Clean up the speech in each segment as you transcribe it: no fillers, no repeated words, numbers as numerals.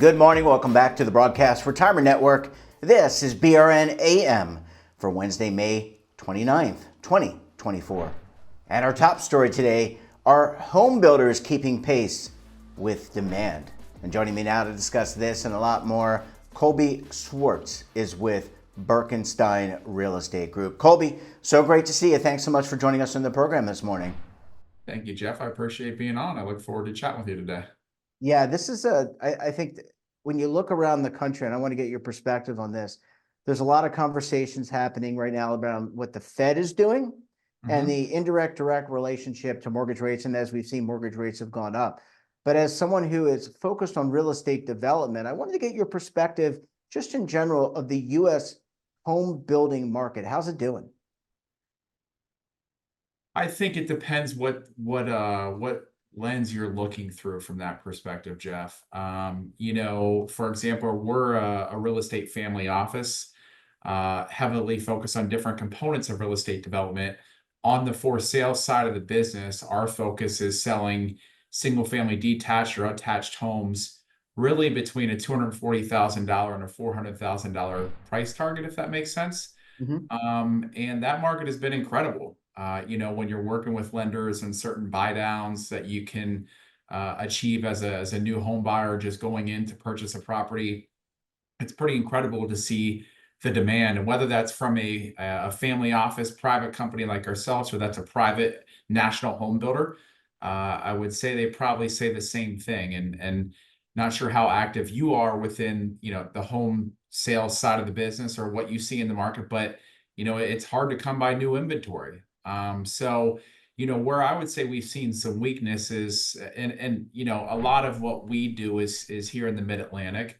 Good morning. Welcome back to the Broadcast Retirement Network. This is BRN AM for Wednesday, May 29th, 2024. And our top story today are home builders keeping pace with demand. And joining me now to discuss this and a lot more, Colby Swartz is with Burkentine Real Estate Group. Colby, so great to see you. Thanks so much for joining us in the program this morning. Thank you, Jeff. I appreciate being on. I look forward to chatting with you today. Yeah, this is I think when you look around the country, and I want to get your perspective on this, there's a lot of conversations happening right now about what the Fed is doing and the indirect direct relationship to mortgage rates. And as we've seen, mortgage rates have gone up. But as someone who is focused on real estate development, I wanted to get your perspective just in general of the US home building market. How's it doing? I think it depends what lens you're looking through from that perspective, Jeff. For example, we're a real estate family office, heavily focused on different components of real estate development. On the for sale side of the business, our focus is selling single family detached or attached homes, really between a $240,000 and a $400,000 price target, if that makes sense. And that market has been incredible. When you're working with lenders and certain buy downs that you can achieve as a new home buyer just going in to purchase a property, it's pretty incredible to see the demand. And whether that's from a family office, private company like ourselves, or that's a private national home builder, I would say they probably say the same thing. And not sure how active you are within the home sales side of the business or what you see in the market, but it's hard to come by new inventory. Where I would say we've seen some weaknesses, and a lot of what we do is here in the Mid-Atlantic.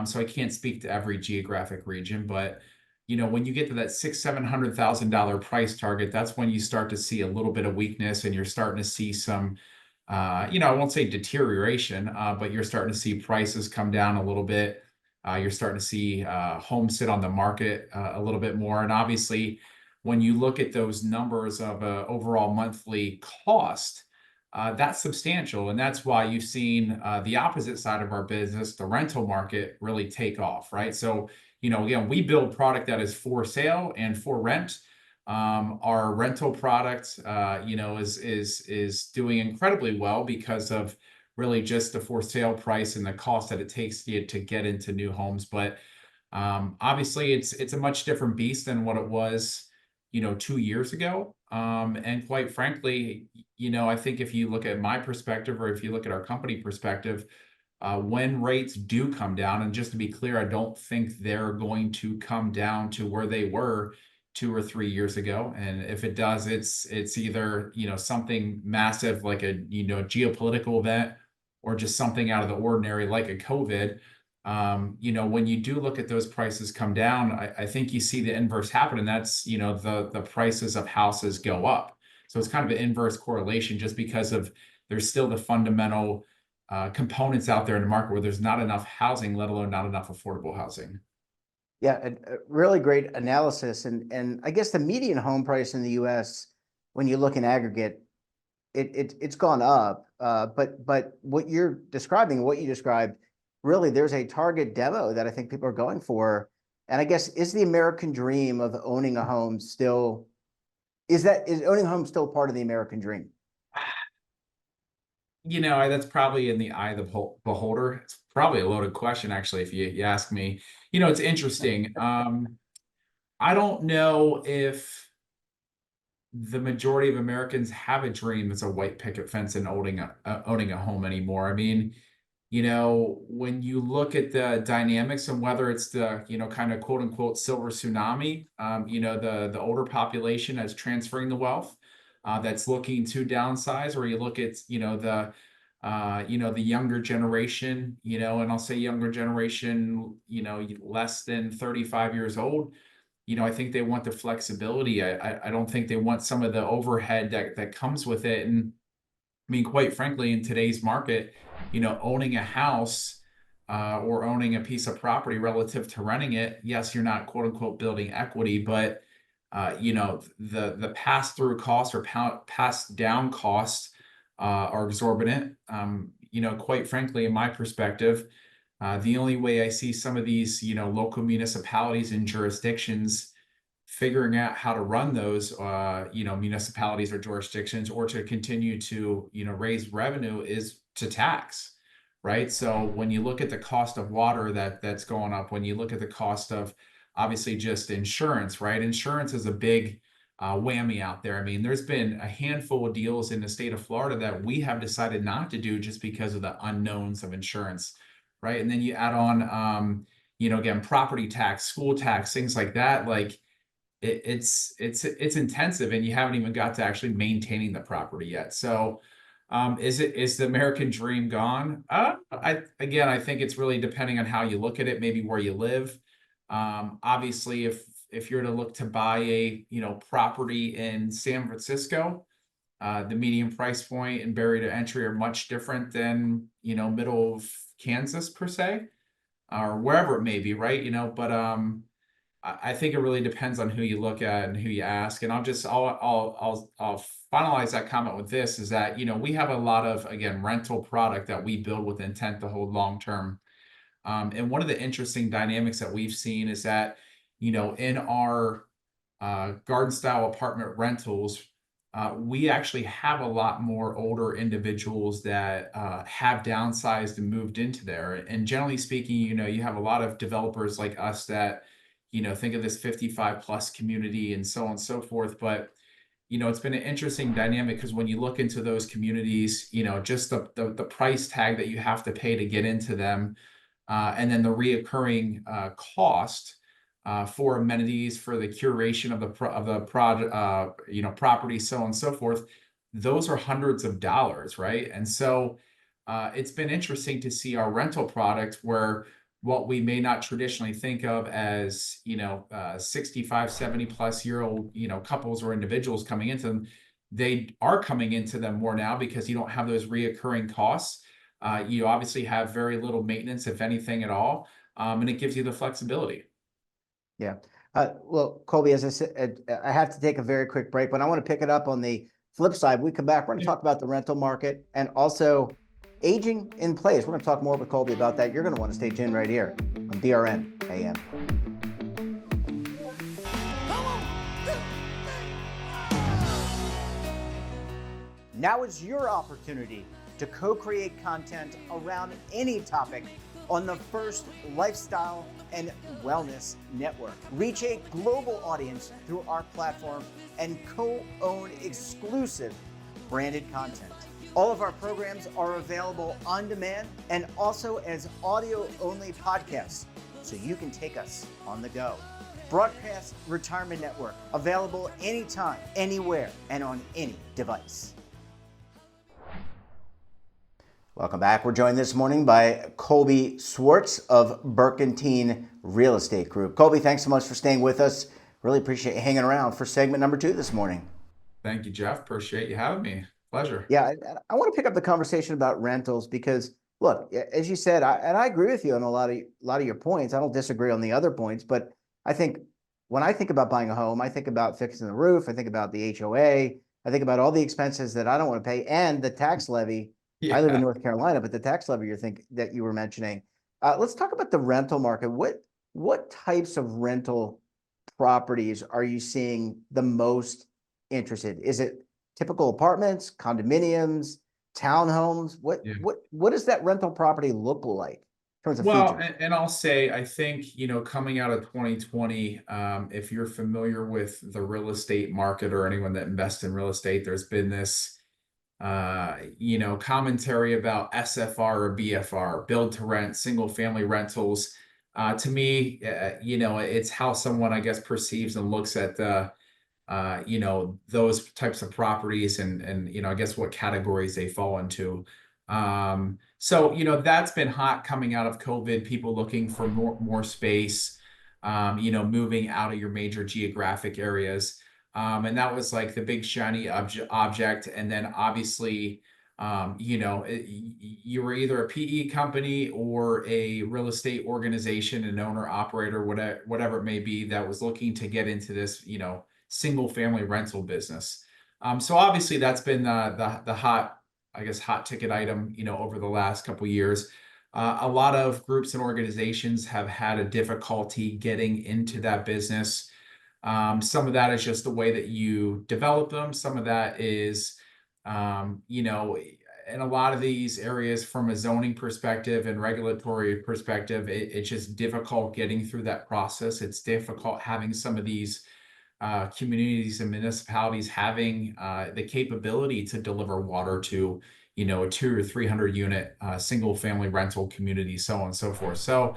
So I can't speak to every geographic region, but when you get to that $600,000-$700,000 price target, that's when you start to see a little bit of weakness, and you're starting to see some, I won't say deterioration, but you're starting to see prices come down a little bit. You're starting to see homes sit on the market a little bit more, and obviously, when you look at those numbers of overall monthly cost, that's substantial. And that's why you've seen the opposite side of our business, the rental market, really take off, right? So, again, we build product that is for sale and for rent. Our rental product, is doing incredibly well because of really just the for sale price and the cost that it takes to get into new homes. But obviously, it's a much different beast than what it was 2 years ago. And quite frankly, I think if you look at my perspective, or if you look at our company perspective, when rates do come down, and just to be clear, I don't think they're going to come down to where they were 2 or 3 years ago. And if it does, it's either, something massive like a, geopolitical event, or just something out of the ordinary like a COVID. When you do look at those prices come down, I think you see the inverse happen, and that's, the prices of houses go up. So it's kind of an inverse correlation, just because of there's still the fundamental components out there in the market where there's not enough housing, let alone not enough affordable housing. Yeah, a really great analysis. And I guess the median home price in the US, when you look in aggregate, it's gone up. But what you're describing, what you described, really, there's a target demo that I think people are going for. And I guess, is the American dream of owning a home still, is owning a home still part of the American dream? That's probably in the eye of the beholder. It's probably a loaded question, actually, if you ask me. It's interesting. I don't know if the majority of Americans have a dream as a white picket fence and owning a home anymore. I mean, when you look at the dynamics and whether it's the, kind of quote unquote silver tsunami, the older population that's transferring the wealth, that's looking to downsize, or you look at, the younger generation, and I'll say younger generation, less than 35 years old, I think they want the flexibility. I don't think they want some of the overhead that comes with it. And I mean, quite frankly, in today's market, owning a house or owning a piece of property relative to renting it, yes, you're not quote unquote building equity, but the pass through costs or pass down costs are exorbitant. Quite frankly, in my perspective, The only way I see some of these, local municipalities and jurisdictions figuring out how to run those, municipalities or jurisdictions, or to continue to, raise revenue, is to tax, right? So when you look at the cost of water that's going up, when you look at the cost of obviously just insurance, right? Insurance is a big whammy out there. I mean, there's been a handful of deals in the state of Florida that we have decided not to do just because of the unknowns of insurance, right? And then you add on, again, property tax, school tax, things like that. Like it's intensive, and you haven't even got to actually maintaining the property yet. So, is the American dream gone? I think it's really depending on how you look at it, maybe where you live. Obviously, if you're to look to buy a property in San Francisco, the median price point and barrier to entry are much different than middle of Kansas per se, or wherever it may be, right? But I think it really depends on who you look at and who you ask. And I'll finalize that comment with this: is that we have a lot of, again, rental product that we build with intent to hold long term. And one of the interesting dynamics that we've seen is that in our garden style apartment rentals, we actually have a lot more older individuals that have downsized and moved into there. And generally speaking, you have a lot of developers like us that think of this 55 plus community and so on and so forth. But it's been an interesting dynamic, because when you look into those communities, just the price tag that you have to pay to get into them, and then the reoccurring cost for amenities, for the curation of the property, so on and so forth, those are hundreds of dollars, right? And so it's been interesting to see our rental product, where what we may not traditionally think of as 65, 70 plus year old couples or individuals coming into them, they are coming into them more now, because you don't have those reoccurring costs. You obviously have very little maintenance, if anything at all, and it gives you the flexibility. Yeah. Well, Colby, as I said, I have to take a very quick break, but I want to pick it up on the flip side. When we come back, we're going to talk about the rental market and also aging in place. We're going to talk more with Colby about that. You're going to want to stay tuned right here on BRN AM. Now is your opportunity to co-create content around any topic on the First Lifestyle and Wellness Network. Reach a global audience through our platform and co-own exclusive branded content. All of our programs are available on demand and also as audio-only podcasts, so you can take us on the go. Broadcast Retirement Network, available anytime, anywhere, and on any device. Welcome back. We're joined this morning by Colby Swartz of Burkentine Real Estate Group. Colby, thanks so much for staying with us. Really appreciate you hanging around for segment number 2 this morning. Thank you, Jeff. Appreciate you having me. Pleasure. Yeah, I want to pick up the conversation about rentals because, look, as you said, I agree with you on a lot of your points. I don't disagree on the other points, but I think when I think about buying a home, I think about fixing the roof. I think about the HOA. I think about all the expenses that I don't want to pay and the tax levy. Yeah. I live in North Carolina, but the tax levy that you were mentioning. Let's talk about the rental market. What types of rental properties are you seeing the most interested? Is it typical apartments, condominiums, townhomes? What does that rental property look like in terms of features? And I'll say, I think, coming out of 2020, if you're familiar with the real estate market or anyone that invests in real estate, there's been this commentary about SFR or BFR, build to rent, single family rentals. To me, it's how someone, I guess, perceives and looks at the, those types of properties and I guess what categories they fall into. So, that's been hot coming out of COVID, people looking for more space, moving out of your major geographic areas. And that was like the big shiny object. And then obviously, you were either a PE company or a real estate organization, an owner operator, whatever it may be, that was looking to get into this, single family rental business. So obviously that's been the hot ticket item, over the last couple of years. A lot of groups and organizations have had a difficulty getting into that business. Some of that is just the way that you develop them. Some of that is, you know, in a lot of these areas from a zoning perspective and regulatory perspective, it's just difficult getting through that process. It's difficult having some of these communities and municipalities having the capability to deliver water to, you know, a 200 or 300 unit single family rental community, so on and so forth. So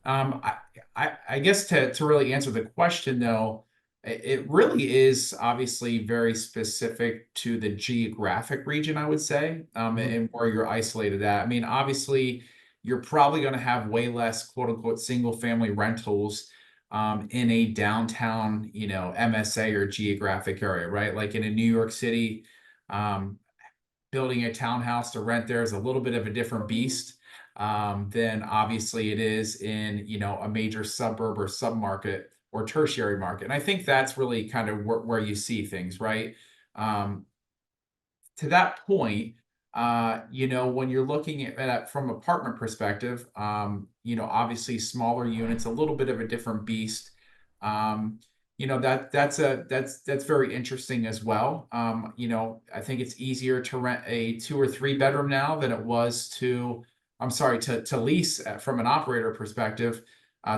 I guess to really answer the question though, it really is obviously very specific to the geographic region, I would say, and where you're isolated at. I mean, obviously, you're probably going to have way less quote unquote single family rentals in a downtown, you know, MSA or geographic area, right? Like in a New York City, um, building a townhouse to rent there is a little bit of a different beast than obviously it is in, you know, a major suburb or submarket or tertiary market. And I think that's really kind of where you see things, right? Um, to that point, you know, when you're looking at from apartment perspective, you know, obviously smaller units, a little bit of a different beast. Um, you know, that's very interesting as well. You know, I think it's easier to rent a 2 or 3 bedroom now than it was to, I'm sorry, to lease from an operator perspective,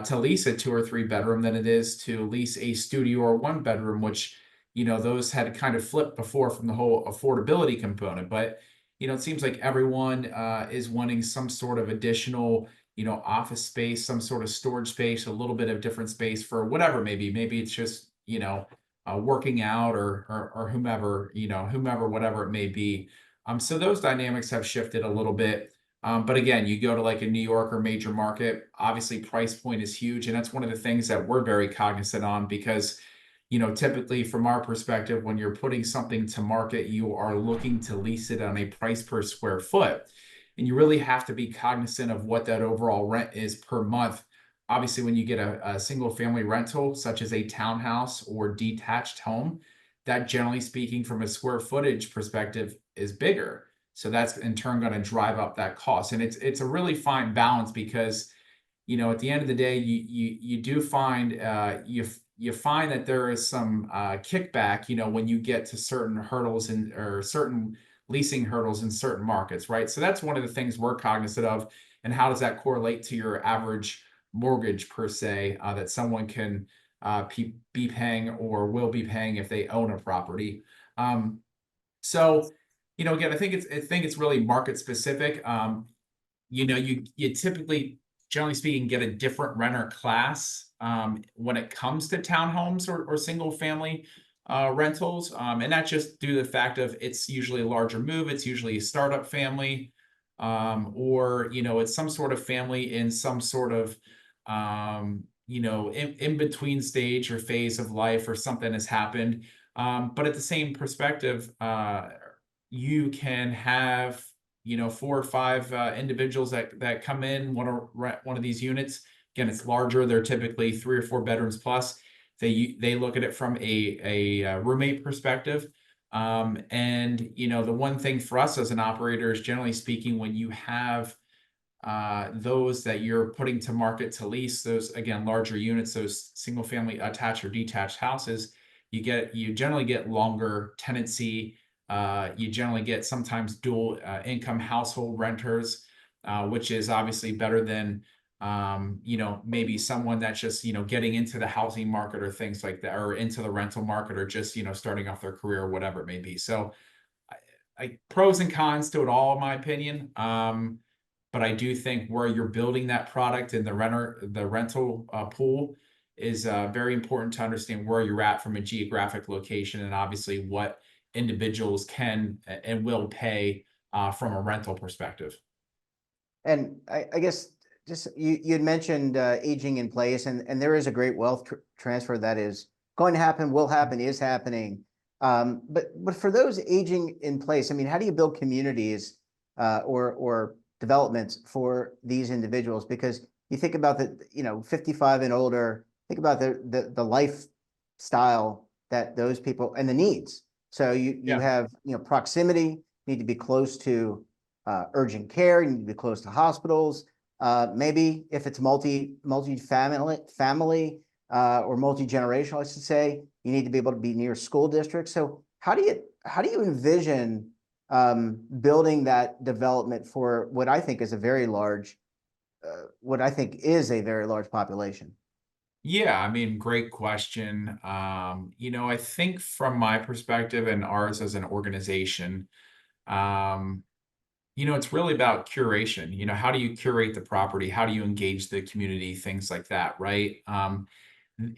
to lease a 2 or 3 bedroom than it is to lease a studio or 1 bedroom, which, you know, those had kind of flipped before from the whole affordability component. But, you know, it seems like everyone is wanting some sort of additional, you know, office space, some sort of storage space, a little bit of different space for whatever, maybe it's just, you know, working out or whomever, you know, whomever, whatever it may be. So those dynamics have shifted a little bit. But again, you go to like a New York or major market, obviously price point is huge. And that's one of the things that we're very cognizant on because, you know, typically from our perspective, when you're putting something to market, you are looking to lease it on a price per square foot. And you really have to be cognizant of what that overall rent is per month. Obviously, when you get a single family rental, such as a townhouse or detached home, that generally speaking, from a square footage perspective, is bigger. So that's in turn going to drive up that cost. And it's a really fine balance because, you know, at the end of the day, you do find you find that there is some kickback, you know, when you get to certain hurdles or certain leasing hurdles in certain markets, right? So that's one of the things we're cognizant of. And how does that correlate to your average mortgage per se that someone can be paying or will be paying if they own a property? So, you know, again, I think it's really market specific. You know, you typically, generally speaking, get a different renter class when it comes to townhomes or single family rentals. And that's just due to the fact of it's usually a larger move. It's usually a startup family, or, you know, it's some sort of family in some sort of, you know, in between stage or phase of life or something has happened. But at the same perspective, you can have, you know, 4 or 5 individuals that come in, want to rent one of these units. Again, it's larger. They're typically 3 or 4 bedrooms plus. They look at it from a roommate perspective. And, you know, the one thing for us as an operator is, generally speaking, when you have those that you're putting to market to lease, those, again, larger units, those single family attached or detached houses, you generally get longer tenancy. You generally get sometimes dual income household renters, which is obviously better than, you know, maybe someone that's just, you know, getting into the housing market or things like that, or into the rental market, or just, you know, starting off their career or whatever it may be. So pros and cons to it all, in my opinion. But I do think where you're building that product in the rental pool is very important to understand where you're at from a geographic location, and obviously what individuals can and will pay from a rental perspective. And I guess just you had mentioned aging in place, and there is a great wealth transfer that is going to happen, will happen, is happening. But for those aging in place, I mean, how do you build communities or developments for these individuals? Because you think about the, you know, 55 and older, think about the lifestyle that those people and the needs. So you have, you know, proximity, need to be close to urgent care, you need to be close to hospitals, Maybe if it's multi-family or multi-generational, I should say, you need to be able to be near school districts. So how do you envision building that development for what I think is a very large population? Yeah, I mean, great question. I think from my perspective and ours as an organization, um, it's really about curation. How do you curate the property? How do you engage the community? Things like that, right?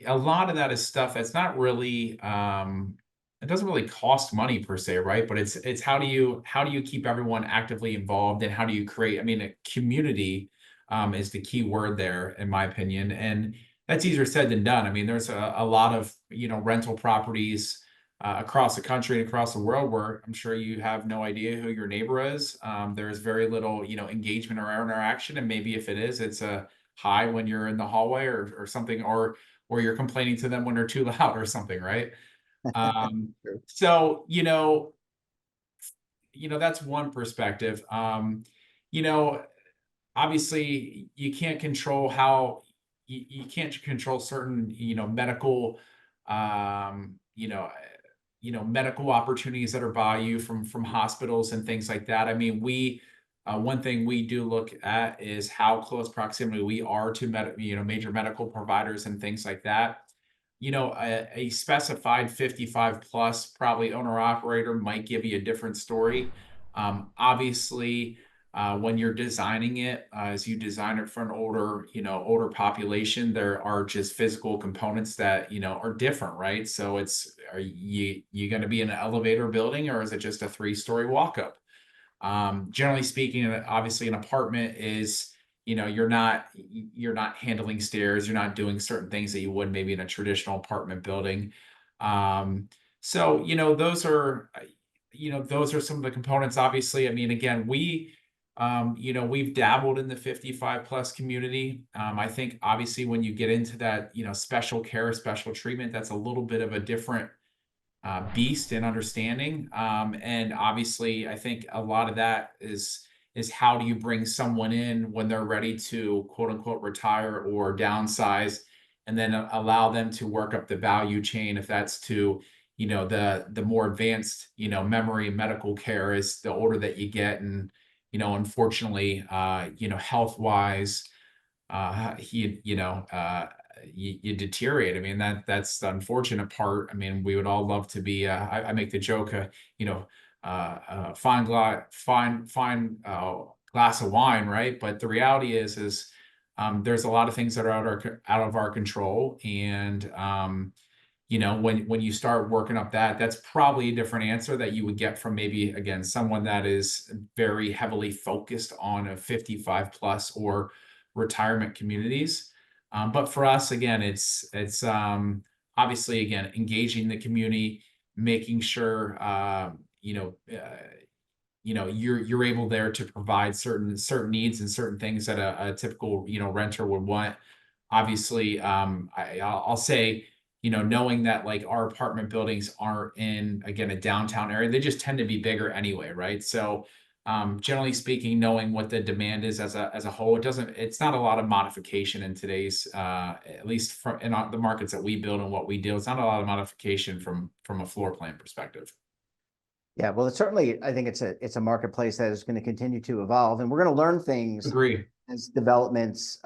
A lot of that is stuff that's not really, it doesn't really cost money per se, right? But it's how do you keep everyone actively involved, and how do you create? I mean, a community is the key word there, in my opinion, and that's easier said than done. I mean, there's a lot of rental properties across the country and across the world where I'm sure you have no idea who your neighbor is. There's very little, engagement or interaction, and maybe if it is, it's a hi when you're in the hallway or something, or you're complaining to them when they're too loud or something, right? Sure. So that's one perspective. You know, Obviously you can't control how you can't control certain medical um you know medical opportunities that are by you from hospitals and things like that. I mean, we one thing we do look at is how close proximity we are to major medical providers and things like that. A specified 55 plus probably owner operator might give you a different story. Obviously, when you're designing it, as you design it for an older population, there are just physical components that, are different, right? So are you going to be in an elevator building, or is it just a 3-story walk up? Generally speaking, obviously an apartment is, you're not handling stairs, you're not doing certain things that you would maybe in a traditional apartment building. So, those are some of the components. Obviously, I mean, again, we've dabbled in the 55 plus community. I think obviously when you get into that, special care, special treatment, that's a little bit of a different beast in understanding. And obviously, I think a lot of that is how do you bring someone in when they're ready to quote unquote retire or downsize, and then allow them to work up the value chain. If that's to the more advanced memory and medical care is the older that you get, and unfortunately health wise you deteriorate. I mean, that's the unfortunate part. I mean, we would all love to be I make the joke fine glass of wine, right? But the reality is there's a lot of things that are out of our control, and when you start working up that's probably a different answer that you would get from maybe, again, someone that is very heavily focused on a 55 plus or retirement communities. But for us, again, it's obviously, again, engaging the community, making sure you're able there to provide certain needs and certain things that a typical renter would want. Obviously, I'll say, knowing that like our apartment buildings aren't in, again, a downtown area, they just tend to be bigger anyway, right? So generally speaking, knowing what the demand is as a whole, it's not a lot of modification in today's at least in the markets that we build and what we do. It's not a lot of modification from a floor plan perspective. Yeah, well, I think it's a marketplace that is going to continue to evolve, and we're going to learn things Agree. as developments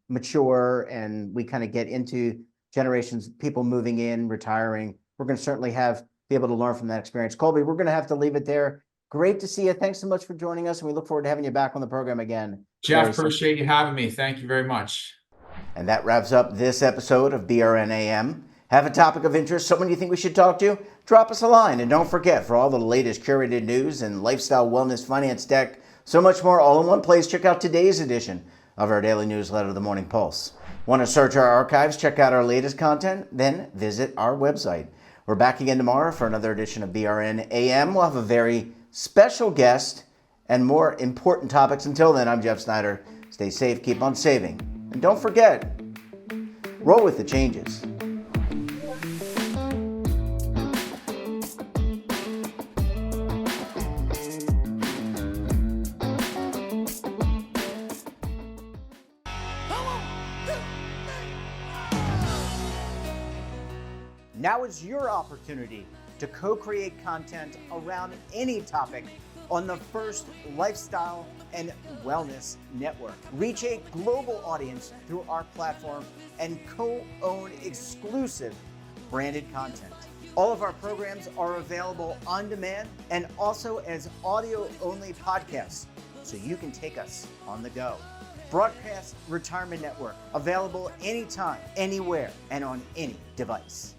mature and we kind of get into generations, people moving in, retiring. We're going to certainly be able to learn from that experience. Colby, we're going to have to leave it there. Great to see you. Thanks so much for joining us, and we look forward to having you back on the program again. Jeff, appreciate you having me. Thank you very much. And that wraps up this episode of BRNAM. Have a topic of interest, someone you think we should talk to? Drop us a line. And don't forget, for all the latest curated news and lifestyle, wellness, finance, tech, so much more all in one place, check out today's edition of our daily newsletter, The Morning Pulse. Want to search our archives, check out our latest content? Then visit our website. We're back again tomorrow for another edition of BRN AM. We'll have a very special guest and more important topics. Until then, I'm Jeff Snyder. Stay safe, keep on saving. And don't forget, roll with the changes. Now is your opportunity to co-create content around any topic on the First Lifestyle and Wellness Network. Reach a global audience through our platform and co-own exclusive branded content. All of our programs are available on demand and also as audio-only podcasts, so you can take us on the go. Broadcast Retirement Network, available anytime, anywhere, and on any device.